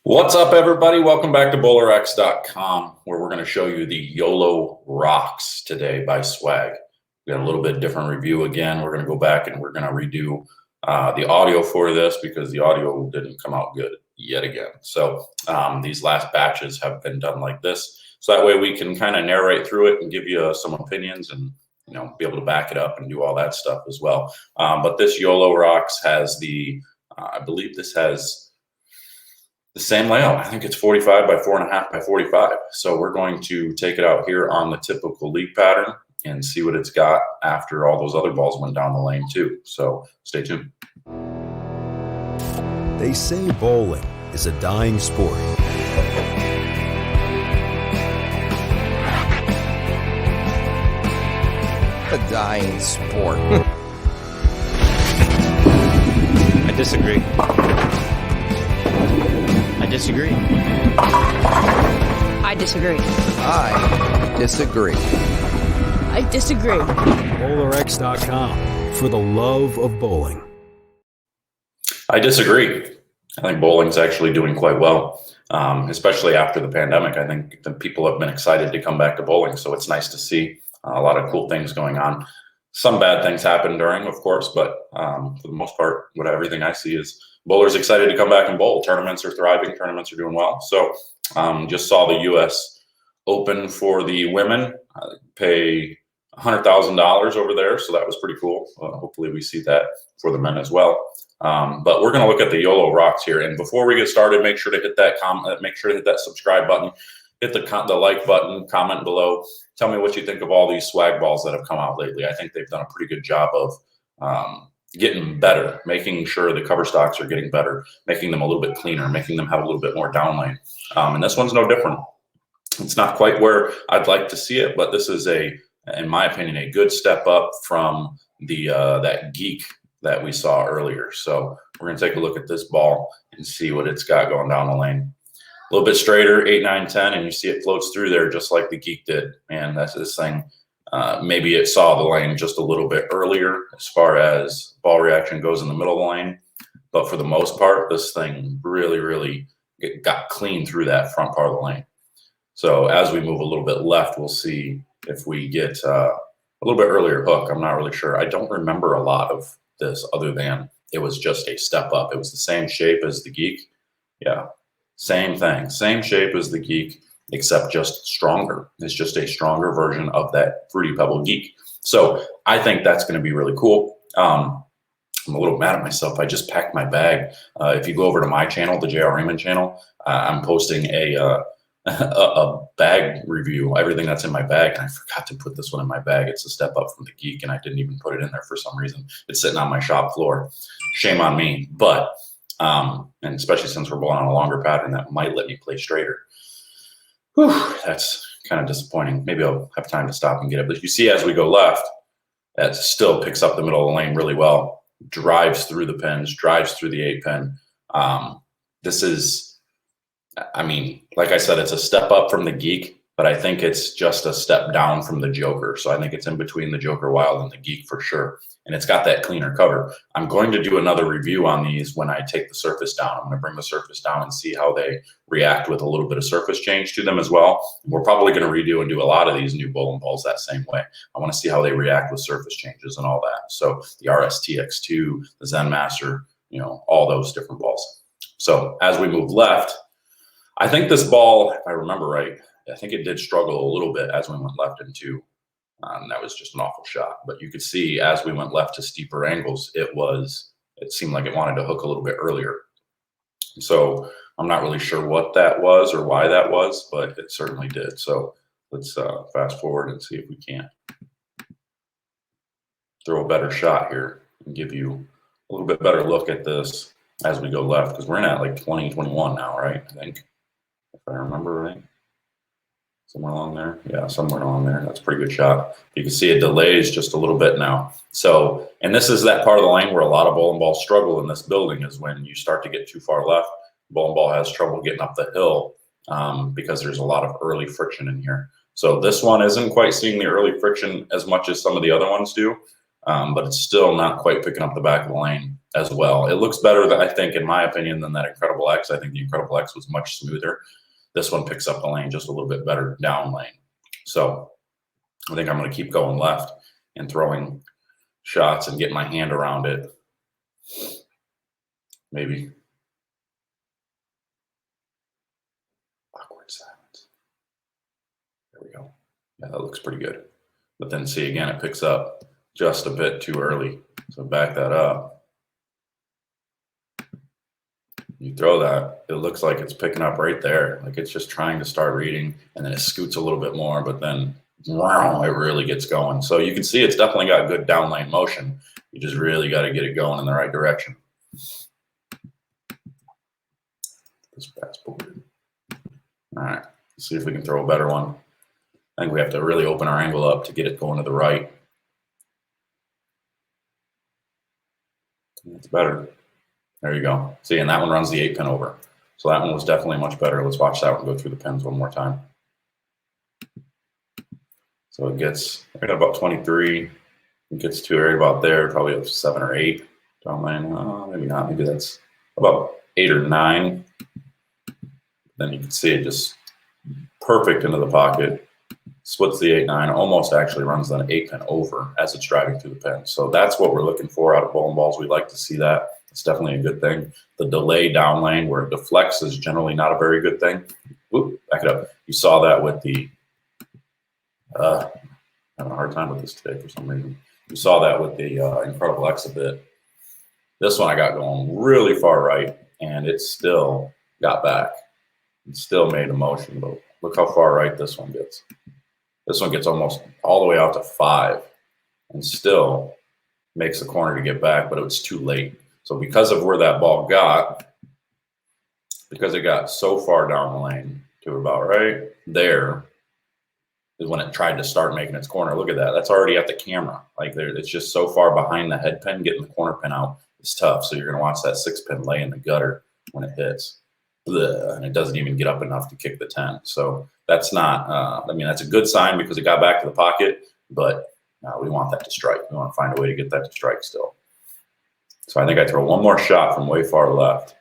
What's up, everybody? Welcome back to BowlerX.com, where we're going to show you the YOLO Rocks today by Swag. We got a little bit different review again. We're going to go back and we're going to redo the audio for this because the audio didn't come out good yet again. So these last batches have been done like this. So that way we can kind of narrate through it and give you some opinions and be able to back it up and do all that stuff as well. But this YOLO Rocks has the, I believe this has the same layout. I think it's 45 by 4.5 by 45. So we're going to take it out here on the typical league pattern and see what it's got after all those other balls went down the lane too. So stay tuned. They say bowling is a dying sport. A dying sport. I disagree. I disagree. I disagree. I disagree. I disagree. BowlerX.com for the love of bowling. I disagree. I think bowling's actually doing quite well, especially after the pandemic. I think the people have been excited to come back to bowling, so it's nice to see a lot of cool things going on. Some bad things happen during, of course, but for the most part, everything I see is bowlers excited to come back and bowl. Tournaments are thriving. Tournaments are doing well. So just saw the U.S. Open for the women pay $100,000 over there. So that was pretty cool. Hopefully we see that for the men as well. But we're going to look at the YOLO Rocks here. And before we get started, make sure to hit that comment. Make sure to hit that subscribe button. Hit the like button. Comment below. Tell me what you think of all these swag balls that have come out lately. I think they've done a pretty good job of getting better, making sure the cover stocks are getting better, making them a little bit cleaner, making them have a little bit more down lane. And this one's no different. It's not quite where I'd like to see it, but this is in my opinion, a good step up from the that geek that we saw earlier. So we're going to take a look at this ball and see what it's got going down the lane. A little bit straighter, 8, 9, 10, and you see it floats through there just like the geek did. And that's this thing. Maybe it saw the lane just a little bit earlier as far as ball reaction goes in the middle of the lane. But for the most part, this thing really got clean through that front part of the lane. So as we move a little bit left, we'll see if we get a little bit earlier hook. I'm not really sure. I don't remember a lot of this other than it was just a step up. It was the same shape as the geek. Yeah, same thing. Same shape as the geek, except just stronger. It's just a stronger version of that Fruity Pebble geek. So I think that's going to be really cool. I'm a little mad at myself. I just packed my bag. If you go over to my channel, the JR Raymond channel, I'm posting a bag review, everything that's in my bag. And I forgot to put this one in my bag. It's a step up from the geek, and I didn't even put it in there for some reason. It's sitting on my shop floor. Shame on me. But, and especially since we're bowling on a longer pattern, that might let me play straighter. Whew, that's kind of disappointing. Maybe I'll have time to stop and get it. But you see, as we go left, that still picks up the middle of the lane really well, drives through the pins, drives through the 8-pin. This is, I mean, like I said, it's a step up from the geek, but I think it's just a step down from the Joker. So I think it's in between the Joker Wild and the geek for sure. And it's got that cleaner cover. I'm going to do another review on these when I take the surface down. I'm going to bring the surface down and see how they react with a little bit of surface change to them as well. We're probably going to redo and do a lot of these new bowling balls that same way. I want to see how they react with surface changes and all that. So the RSTX2, the Zen Master, all those different balls. So as we move left, I think this ball, if I remember right, I think it did struggle a little bit as we went left into. And that was just an awful shot. But you could see as we went left to steeper angles, it seemed like it wanted to hook a little bit earlier. So I'm not really sure what that was or why that was, but it certainly did. So let's fast forward and see if we can't throw a better shot here and give you a little bit better look at this as we go left, because we're in at like 2021 now, right? I think, if I remember right. Somewhere along there. Yeah, somewhere along there. That's a pretty good shot. You can see it delays just a little bit now. So, and this is that part of the lane where a lot of bowling balls struggle in this building, is when you start to get too far left, bowling ball has trouble getting up the hill because there's a lot of early friction in here. So this one isn't quite seeing the early friction as much as some of the other ones do, but it's still not quite picking up the back of the lane as well. It looks better than, I think, in my opinion, than that Incredible X. I think the Incredible X was much smoother. This one picks up the lane just a little bit better down lane. So I think I'm going to keep going left and throwing shots and getting my hand around it. Maybe. Awkward silence. There we go. Yeah, that looks pretty good. But then see, again, it picks up just a bit too early. So back that up. You throw that, it looks like it's picking up right there. Like it's just trying to start reading, and then it scoots a little bit more, but then wow, it really gets going. So you can see it's definitely got good down lane motion. You just really got to get it going in the right direction. This pass forward. All right, let's see if we can throw a better one. I think we have to really open our angle up to get it going to the right. That's better. There you go. See, and that one runs the 8-pin over. So that one was definitely much better. Let's watch that one go through the pins one more time. So it gets right at about 23. It gets to right about there, probably up 7 or 8 down lane. Maybe not. Maybe that's about 8 or 9. Then you can see it just perfect into the pocket. Splits the 8-9, almost actually runs an 8-pin over as it's driving through the pin. So that's what we're looking for out of bowling balls. We like to see that. It's definitely a good thing. The delay down lane where it deflects is generally not a very good thing. Oop, back it up. You saw that with the having a hard time with this today for some reason. You saw that with the Incredible X a bit. This one I got going really far right, and it still got back. It still made a motion, but look how far right this one gets. This one gets almost all the way out to 5 and still makes a corner to get back, but it was too late. So because of where that ball got, because it got so far down the lane to about right there is when it tried to start making its corner. Look at that. That's already at the camera. Like there, it's just so far behind the head pin, getting the corner pin out is tough. So you're going to watch that 6-pin lay in the gutter when it hits. Blech, and it doesn't even get up enough to kick the 10. So that's not, I mean, that's a good sign because it got back to the pocket, but we want that to strike. We want to find a way to get that to strike still. So I think I throw one more shot from way far left.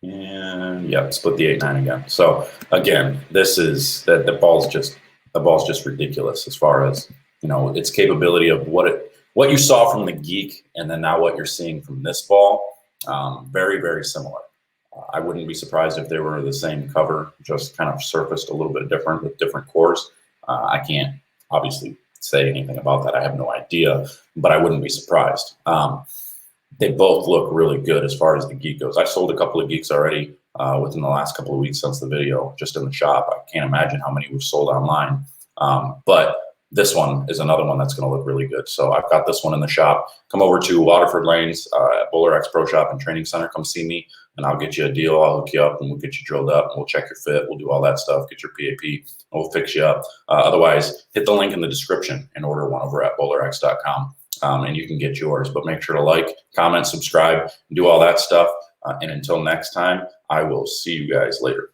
And yeah, split the 8-9 again. So again, this is that the ball's just ridiculous as far as, you know, its capability of what you saw from the Geek and then now what you're seeing from this ball. Very, very similar. I wouldn't be surprised if they were the same cover, just kind of surfaced a little bit different with different cores. I can't obviously say anything about that. I have no idea, but I wouldn't be surprised. They both look really good as far as the Geek goes. I sold a couple of Geeks already within the last couple of weeks since the video, just in the shop. I can't imagine how many we've sold online. But this one is another one that's going to look really good. So I've got this one in the shop. Come over to Waterford Lanes at BowlerX Pro Shop and Training Center. Come see me, and I'll get you a deal. I'll hook you up, and we'll get you drilled up, and we'll check your fit. We'll do all that stuff, get your PAP, and we'll fix you up. Otherwise, hit the link in the description and order one over at BowlerX.com, and you can get yours. But make sure to like, comment, subscribe, and do all that stuff. And until next time, I will see you guys later.